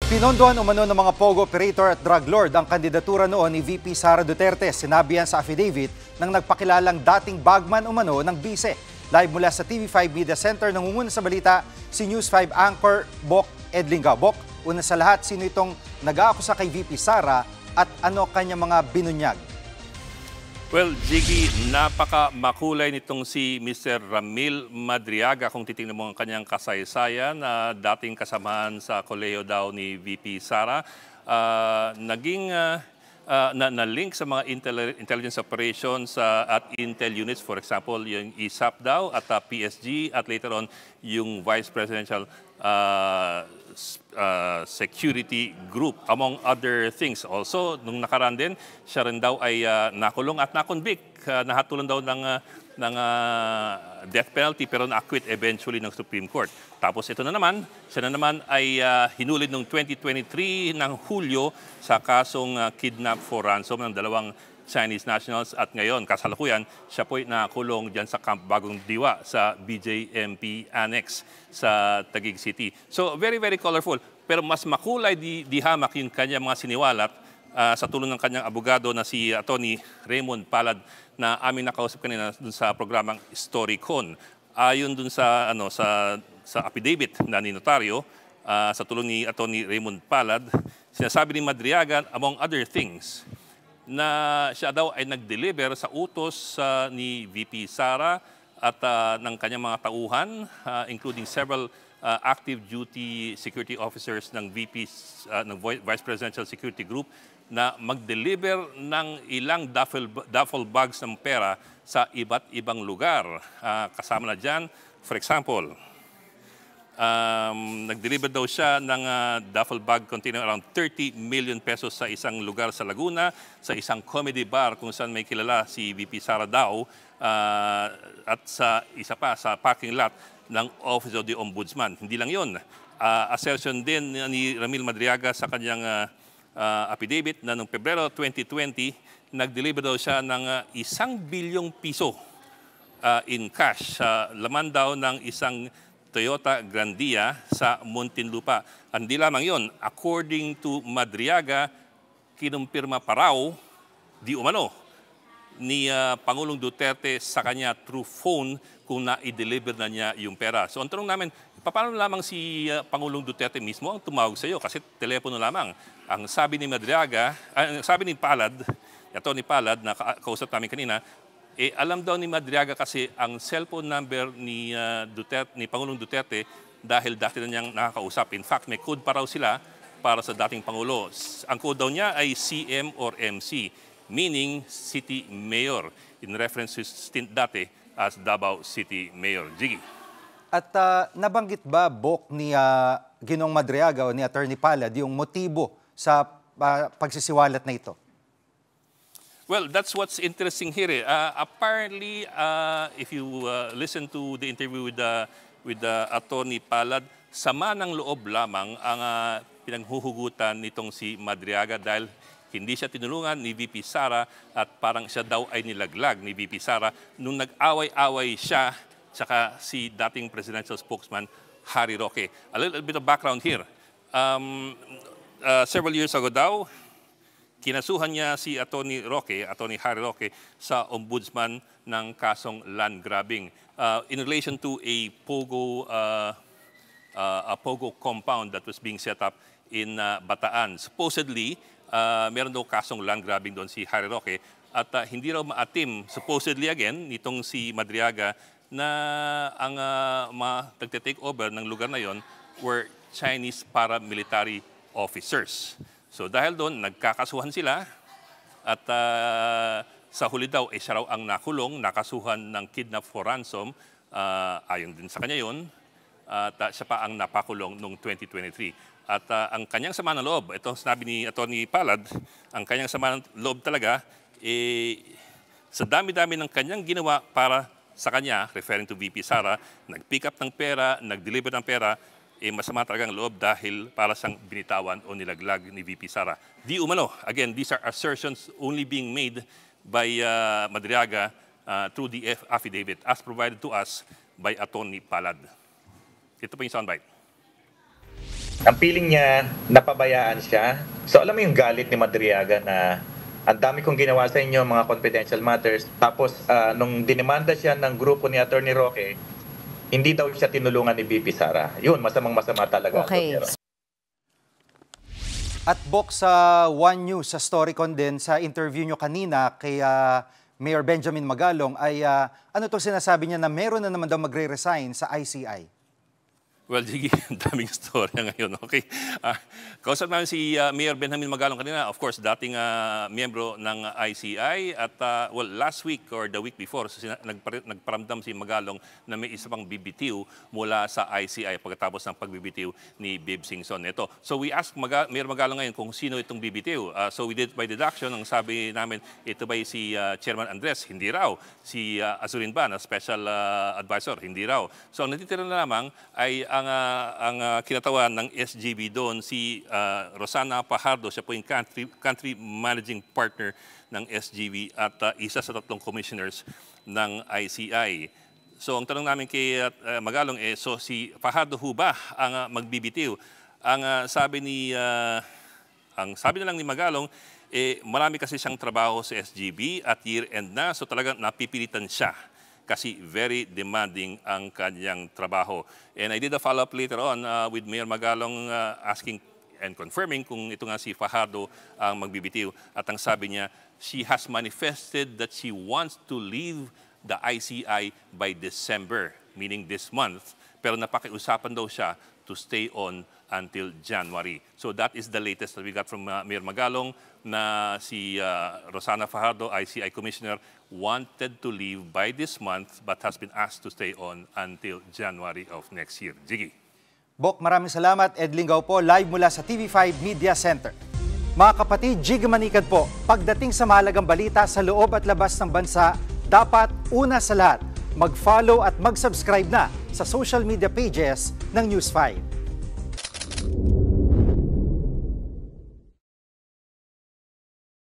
Pinondohan umano ng mga POGO operator at drug lord ang kandidatura noon ni VP Sara Duterte. Sinabi yan sa affidavit ng nagpakilalang dating bagman umano ng bise. Live mula sa TV5 Media Center, nangunguna sa balita si News 5 anchor Bok Edlinga. Bok, una sa lahat, sino itong nag-aakusa kay VP Sara at ano kanyang mga binunyag? Well, Jiggy, napaka-makulay nitong si Mr. Ramil Madriaga kung titingnan mo ang kanyang kasaysayan na dating kasamahan sa kolehiyo daw ni VP Sara. Naging na-link sa mga intelligence operations at intel units, for example, yung ISAP daw at PSG at later on yung Vice Presidential Security Group, among other things. Also, nung nakaraan din, siya rin daw ay nakulong at nakonvict. Nahatulan daw ng death penalty pero na-acquit eventually ng Supreme Court. Tapos ito na naman, siya na naman ay hinulid noong 2023 ng Hulyo sa kasong kidnap for ransom ng dalawang Chinese nationals at ngayon, kasalukuyan, siya po'y nakulong dyan sa Camp Bagong Diwa sa BJMP Annex sa Taguig City. So very, very colorful. Pero mas makulay di hamak yung kanyang mga siniwalat sa tulong ng kanyang abogado na si Atty. Raymond Palad na aming nakausap kanina dun sa programang Storycon. Ayon dun sa affidavit na ni notaryo, sa tulong ni Atty. Raymond Palad, sinasabi ni Madriaga, among other things, na siya daw ay nag-deliver sa utos ni VP Sara at ng kanyang mga tauhan, including several active duty security officers ng ng Vice Presidential Security Group na mag-deliver ng ilang duffel bags ng pera sa iba't ibang lugar. Kasama na dyan, for example, nag-deliver daw siya ng duffel bag containing around 30 million pesos sa isang lugar sa Laguna, sa isang comedy bar kung saan may kilala si VP Sara daw, at sa isa pa sa parking lot ng Office of the Ombudsman. Hindi lang yun. Assertion din ni Ramil Madriaga sa kanyang affidavit na noong Pebrero 2020, nag-deliver daw siya ng 1 bilyong piso in cash. Laman daw ng isang Toyota Grandia sa Muntinlupa. Hindi lamang yon, according to Madriaga, kinumpirma pa raw, di umano, ni Pangulong Duterte sa kanya through phone kung na-i-deliver na niya yung pera. So ang tanong namin, paano lamang si Pangulong Duterte mismo ang tumawag sa iyo? Kasi telepono lamang. Ang sabi ni Madriaga, sabi ni Palad, Atty. Palad, na kausap namin kanina, alam daw ni Madriaga kasi ang cellphone number ni Pangulong Duterte dahil dati na niyang nakakausap. In fact, may code pa raw sila para sa dating Pangulo. Ang code daw niya ay CM or MC, meaning City Mayor, in reference to stint dati as Davao City Mayor. Jiggy. At nabanggit ba, Bok, ni Ginong Madriaga o ni Atty. Palad yung motibo sa pagsisiwalat na ito? Well, that's what's interesting here. Apparently, if you listen to the interview with Atty. Palad, sama ng loob lamang ang pinaghuhugutan nitong si Madriaga dahil hindi siya tinulungan ni VP Sara at parang siya daw ay nilaglag ni VP Sara nung nag-away-away siya tsaka si dating presidential spokesman Harry Roque. A little bit of background here. Several years ago daw, kinasuhan niya si Atty. Harry Roque sa ombudsman ng kasong land grabbing in relation to a POGO compound that was being set up in Bataan. Supposedly, meron daw kasong land grabbing doon si Harry Roque at hindi raw maatim, supposedly again, nitong si Madriaga na ang nagte-take over ng lugar na yon were Chinese paramilitary officers. So dahil doon, nagkakasuhan sila at sa huli daw, siya raw ang nakulong, nakasuhan ng kidnap for ransom, ayon din sa kanya yun, at siya pa ang napakulong noong 2023. At ang kanyang sama ng loob, ito sinabi ni Atty. Palad, ang kanyang sama ng loob talaga, sa dami-dami ng kanyang ginawa para sa kanya, referring to VP Sara, nag-pick up ng pera, nag-deliver ng pera, masama talagang loob dahil para siyang binitawan o nilaglag ni VP Sara. Di umano. Again, these are assertions only being made by Madriaga through the affidavit as provided to us by Atty. Palad. Ito po yung soundbite. Ang feeling niya, napabayaan siya. So alam mo yung galit ni Madriaga na ang dami kong ginawa sa inyo mga confidential matters. Tapos nung dinemanda siya ng grupo ni Attorney Roque, hindi daw siya tinulungan ni VP Sara. Yun, masamang-masama talaga. Okay. At Bok, sa One News, sa Storycon din, sa interview nyo kanina kay Mayor Benjamin Magalong, ay ano itong sinasabi niya na meron na naman daw magre-resign sa ICI? Well, Jiggy, ang daming storya ngayon. Okay. Kausap namin si Mayor Benjamin Magalong kanina. Of course, dating miyembro ng ICI. At well, last week or the week before, nagparamdam si Magalong na may isa pang BBTO mula sa ICI pagkatapos ng pagbibitiw ni Bib Singson. Ito. So we asked Mayor Magalong ngayon kung sino itong BBTO. So we did by deduction. Ang sabi namin, ito ba si Chairman Andres? Hindi raw. Si Azurin Ban, na special advisor? Hindi raw. So ang natitira na lamang ay ang kinatawan ng SGB doon, si Rosana Fajardo. Siya po yung country managing partner ng SGB at isa sa 3 commissioners ng ICI. So ang tanong namin kay Magalong so si Fajardo ho ba ang magbibitiw? Ang sabi na lang ni Magalong, marami kasi siyang trabaho sa SGB at year-end na, so talagang napipilitan siya kasi very demanding ang kanyang trabaho. And I did a follow-up later on with Mayor Magalong asking and confirming kung ito nga si Fajardo ang magbibitiw. At ang sabi niya, she has manifested that she wants to leave the ICI by December, meaning this month. Pero napakiusapan daw siya to stay on until January. So that is the latest that we got from Mayor Magalong, na si Rosana Fajardo, ICI Commissioner, wanted to leave by this month but has been asked to stay on until January of next year. Jiggy. Bok, maraming salamat. Ed Lingaw po, live mula sa TV5 Media Center. Mga kapatid, Jiggy Manikad po, pagdating sa mahalagang balita sa loob at labas ng bansa, dapat una sa lahat, mag-follow at mag-subscribe na sa social media pages ng News 5.